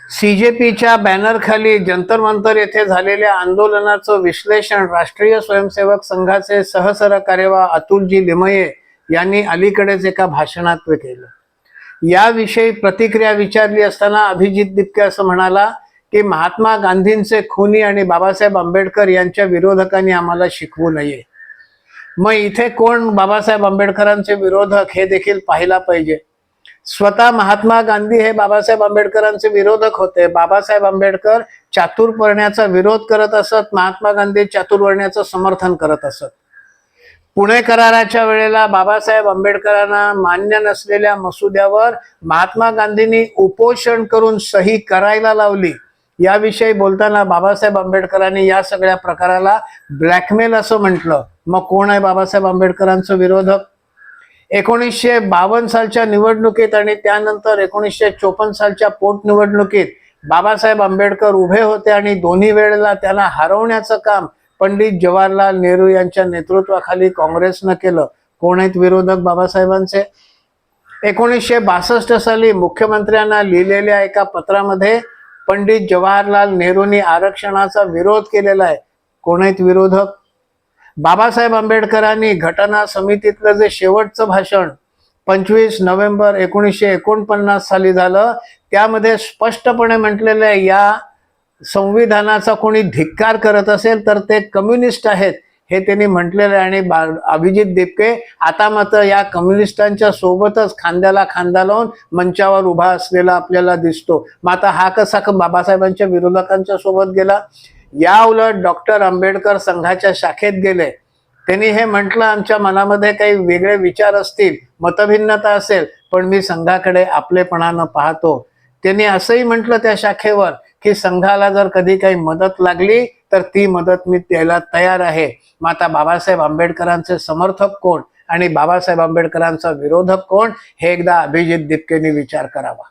सीजेपीच्या बॅनरखाली जंतर मंतर येथे झालेल्या आंदोलनाचं विश्लेषण राष्ट्रीय स्वयंसेवक संघाचे सहसहकार्यवाह अतुलजी लिमये यांनी अलीकडेच एका भाषणात केलं। याविषयी प्रतिक्रिया विचारली असताना अभिजित दिपके असं म्हणाला की महात्मा गांधींचे खुनी आणि बाबासाहेब आंबेडकर यांच्या विरोधकांनी आम्हाला शिकवू नये। मग इथे कोण बाबासाहेब आंबेडकरांचे विरोधक हे देखील पाहायला पाहिजे। स्वतः महात्मा गांधी हे बाबासाहेब आंबेडकरांचे विरोधक होते। बाबासाहेब आंबेडकर चातुर्वर्ण्याचा विरोध करत असत, महात्मा गांधी चातुर्वर्ण्याचं समर्थन करत असत। पुणे कराराच्या वेळेला बाबासाहेब आंबेडकरांना मान्य नसलेल्या मसुद्यावर महात्मा गांधींनी उपोषण करून सही करायला लावली। याविषयी बोलताना बाबासाहेब आंबेडकरांनी या सगळ्या प्रकाराला ब्लॅकमेल असं म्हटलं। मग कोण आहे बाबासाहेब आंबेडकरांचं विरोधक? 1952 सालच्या निवडणुकीत आणि त्यानंतर 1954 सालच्या पोटनिवडणुकीत बाबासाहेब आंबेडकर उभे होते आणि दोन्ही वेळेला त्यांना हरवण्याचं काम पंडित जवाहरलाल नेहरू यांच्या नेतृत्वाखाली काँग्रेसनं केलं। कोण आहेत विरोधक बाबासाहेबांचे? 1962 साली मुख्यमंत्र्यांना लिहिलेल्या एका पत्रामध्ये पंडित जवाहरलाल नेहरूंनी आरक्षणाचा विरोध केलेला आहे। कोण आहेत विरोधक? बाबासाहेब आंबेडकरांनी घटना समितीतलं जे शेवटचं भाषण 25 नोव्हेंबर 1949 साली झालं, त्यामध्ये स्पष्टपणे म्हटलेलं आहे या संविधानाचा कोणी धिक्कार करत असेल तर ते कम्युनिस्ट आहेत हे त्यांनी म्हटलेलं आहे। आणि अभिजित दिपके आता मात्र या कम्युनिस्टांच्या सोबतच खांद्याला खांदा लावून मंचावर उभा असलेला आपल्याला दिसतो। मग आता हा कसा बाबासाहेबांच्या विरोधकांच्या सोबत गेला? या उलट डॉक्टर आंबेडकर संघाच्या शाखेत गेले। त्यांनी हे म्हटलं आमच्या मनामध्ये काही वेगळे विचार असतील, मतभिन्नता असेल, पण मी संघाकडे आपलेपणानं पाहतो। त्यांनी असंही म्हटलं त्या शाखेवर की संघाला जर कधी काही मदत लागली तर ती मदत मी द्यायला तयार आहे। मग आता बाबासाहेब आंबेडकरांचे समर्थक कोण आणि बाबासाहेब आंबेडकरांचा विरोधक कोण हे एकदा अभिजित दिपकेंनी विचार करावा।